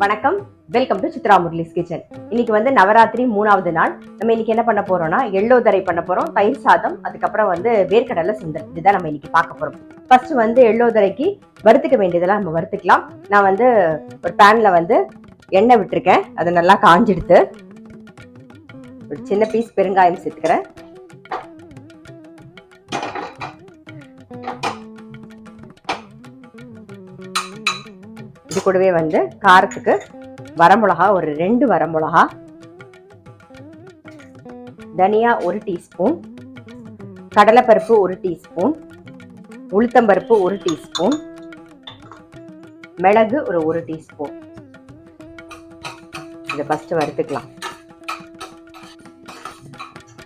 வணக்கம், welcome to Chitra Murali's kitchen. இன்னைக்கு வந்து நவராத்திரி 3வது நாள். நம்ம இன்னைக்கு என்ன பண்ண போறோம்னா எள்ளோதரை பண்ண போறோம், தயிர் சாதம், அதுக்கப்புறம் வந்து வேர்க்கடலை சுண்டல். இதுதான் நம்ம இன்னைக்கு பார்க்க போறோம். ஃபர்ஸ்ட் வந்து எள்ளோதரைக்கு வறுத்துக்க வேண்டியதெல்லாம் நம்ம வறுத்துக்கலாம். நான் வந்து ஒரு பேன்ல வந்து எண்ணெய் விட்டுருக்கேன், அது நல்லா காஞ்சிடுத்து. ஒரு சின்ன பீஸ் பெருங்காயம் சேர்த்துக்கிறேன். இது கூடவே வந்து காரத்துக்கு வரமிளகா ஒரு 2 வரமிளகா, தனியா 1 டீஸ்பூன், கடலைப்பருப்பு 1 டீஸ்பூன், உளுத்தம்பருப்பு 1 டீஸ்பூன், மிளகு ஒரு 1 டீஸ்பூன். இதை ஃபர்ஸ்ட் வறுத்துக்கலாம்.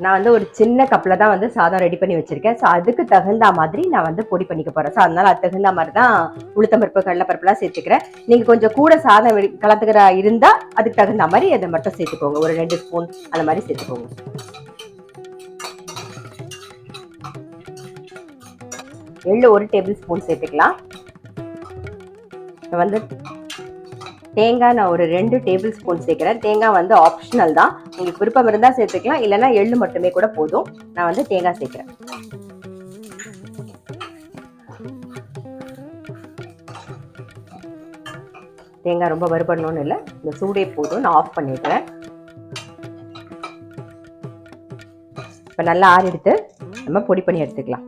நான் வந்து ஒரு சின்ன கப்பில் தான் வந்து சாதம் ரெடி பண்ணி வச்சிருக்கேன். ஸோ அதுக்கு தகுந்த மாதிரி நான் வந்து பொடி பண்ணிக்க போறேன். ஸோ அதனால அது தகுந்த மாதிரி தான் உளுத்தம்பருப்பு கடலைப்பருப்புலாம் சேர்த்துக்கிறேன். நீங்கள் கொஞ்சம் கூட சாதம் கலந்துக்கிற இருந்தால் அதுக்கு தகுந்த மாதிரி அதை மட்டும் சேர்த்துக்கோங்க. ஒரு 2 ஸ்பூன் அந்த மாதிரி சேர்த்துக்கோங்க. எள்ளு 1 டேபிள் ஸ்பூன் சேர்த்துக்கலாம். வந்து தேங்காய் நான் ஒரு 2 டேபிள் ஸ்பூன் சேர்க்கிறேன். தேங்காய் வந்து ஆப்ஷனல் தான், உங்களுக்கு விருப்பம் இருந்தால் சேர்த்துக்கலாம், இல்லைன்னா எள்ளு மட்டுமே கூட போதும். நான் வந்து தேங்காய் சேர்க்கிறேன். தேங்காய் ரொம்ப வறுபடணும்னு இல்லை, இந்த சூடே போதும். நான் ஆஃப் பண்ணிடுறேன். இப்போ நல்லா ஆறி எடுத்து நம்ம பொடி பண்ணி எடுத்துக்கலாம்.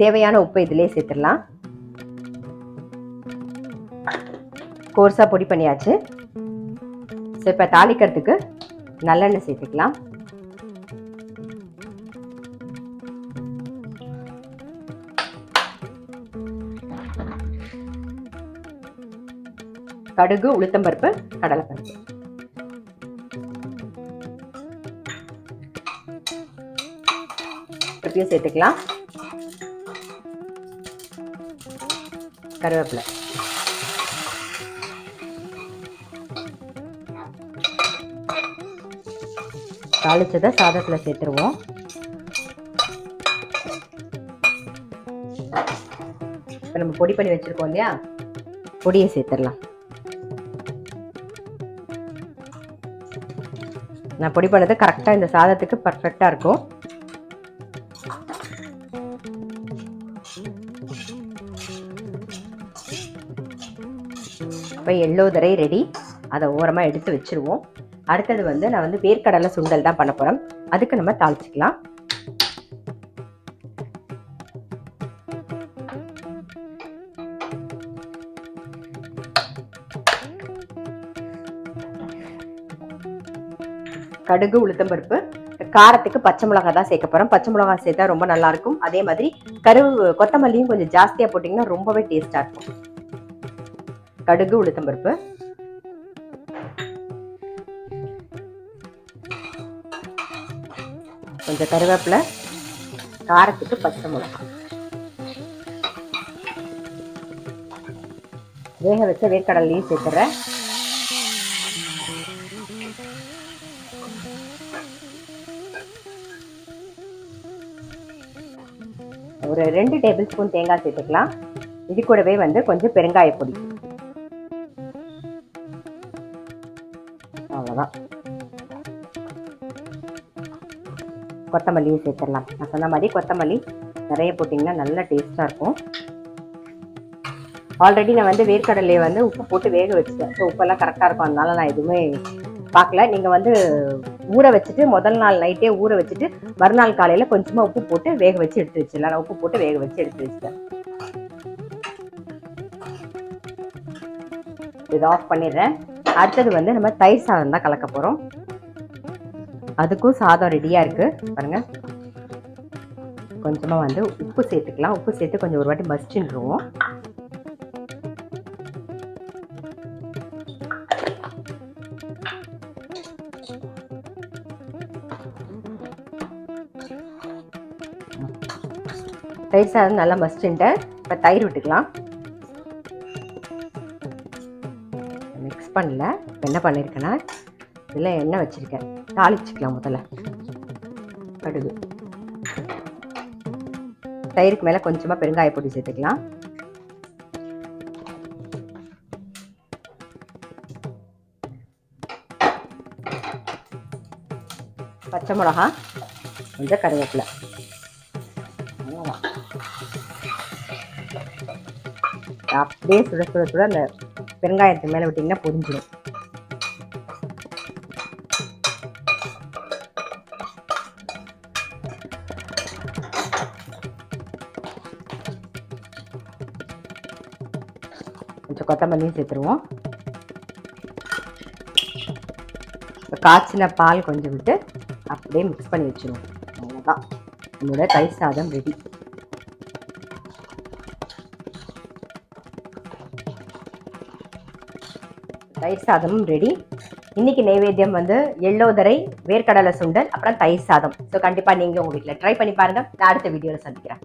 தேவையான உப்பு இதிலே சேர்த்துடலாம். கோர்ஸா பொடி பண்ணியாச்சு. ஸோ இப்போ தாளிக்கிறதுக்கு நல்லெண்ணெய் சேர்த்துக்கலாம். கடுகு, உளுத்தம்பருப்பு, கடலைப்பருப்பு. பருப்பையும் சேர்த்துக்கலாம். கருவேப்பிலை. தாளிச்சதை சாதத்தில் சேர்த்துருவோம். இப்போ நம்ம பொடி பண்ணி வச்சிருக்கோம் இல்லையா, பொடியை சேர்த்துடலாம். நான் பொடி பண்ணது கரெக்டாக இந்த சாதத்துக்கு பர்ஃபெக்டாக இருக்கும். இப்போ எள்ளோதரை ரெடி. அதை ஓரமாக எடுத்து வச்சிருவோம். அடுத்தது வந்து நான் வந்து வேர்க்கடலை சுண்டல் தான் பண்ண போறேன். அதுக்கு நம்ம தாளிச்சுக்கலாம். கடுகு, உளுத்தம்பருப்பு, காரத்துக்கு பச்சை மிளகாய் தான் சேர்க்க போறோம். பச்சை மிளகாய் சேர்த்தா ரொம்ப நல்லா இருக்கும். அதே மாதிரி கொத்தமல்லியும் கொஞ்சம் ஜாஸ்தியா போட்டீங்கன்னா ரொம்பவே டேஸ்டா இருக்கும். கடுகு, உளுத்தம்பருப்பு, கொஞ்சம் கருவேப்பிலை, காரத்துக்கு பச்சை மிளகாய், வேக வச்ச வேர்க்கடலையும் சேர்த்துறேன். ஒரு 2 டேபிள் ஸ்பூன் தேங்காய் சேர்த்துக்கலாம். இது கூடவே வந்து கொஞ்சம் பெருங்காய பொடி. அவ்வளோதான். கொத்தமல்லியும் சேர்த்துடலாம். நான் சொன்ன மாதிரி கொத்தமல்லி நிறைய போட்டிங்கன்னா நல்லா டேஸ்ட்டாக இருக்கும். ஆல்ரெடி நான் வந்து வேர்க்கடலையை வந்து உப்பு போட்டு வேக வச்சுட்டேன். ஸோ உப்பெல்லாம் கரெக்டாக இருக்கும். அதனால நான் எதுவுமே பார்க்கல. நீங்கள் வந்து ஊற வச்சுட்டு முதல் நாள் நைட்டே ஊற வச்சுட்டு மறுநாள் காலையில் கொஞ்சமாக உப்பு போட்டு வேக வச்சு எடுத்து வச்சிடலாம். நான் உப்பு போட்டு வேக வச்சு எடுத்து வச்சுட்டேன். இதை ஆஃப் பண்ணிடுறேன். அடுத்தது வந்து நம்ம தயிர் சாதம் தான் கலக்க போகிறோம். அதுக்கும் சாதம் ரெடியாக இருக்குது பாருங்க. கொஞ்சமாக வந்து உப்பு சேர்த்துக்கலாம். உப்பு சேர்த்து கொஞ்சம் ஒரு வாட்டி மசிச்சுருவோம். தயிர் சாதம் நல்லா மசிச்சுட்டேன். இப்போ தயிர் விட்டுக்கலாம். மிக்ஸ் பண்ணல. என்ன பண்ணியிருக்கேன்னா இதில் எண்ணெய் வச்சுருக்கேன். தாளிச்சுக்கலாம். முதல்ல கடுகு, தயிருக்கு மேலே கொஞ்சமாக பெருங்காய பொடி சேர்த்துக்கலாம். பச்சை மிளகா, கொஞ்சம் கருவேப்பிலை. அப்படியே சுட சுட சுட அந்த பெருங்காயத்து மேலே விட்டிங்கன்னா பொரிஞ்சிடும். கொஞ்சம் கொத்தமல்லியும் சேர்த்துருவோம். காய்ச்சின பால் கொஞ்சம் விட்டு அப்படியே மிக்ஸ் பண்ணி வச்சுருவோம். அவ்வளோதான், நம்மளோட தயிர் சாதம் ரெடி. தயிர் சாதமும் ரெடி. இன்னைக்கு நைவேத்தியம் வந்து எள்ளோதரை, வேர்க்கடலை சுண்டல், அப்புறம் தயிர் சாதம். ஸோ கண்டிப்பாக நீங்கள் உங்கள் வீட்டில் ட்ரை பண்ணி பாருங்கள். நான் அடுத்த வீடியோவில் சந்திக்கிறேன்.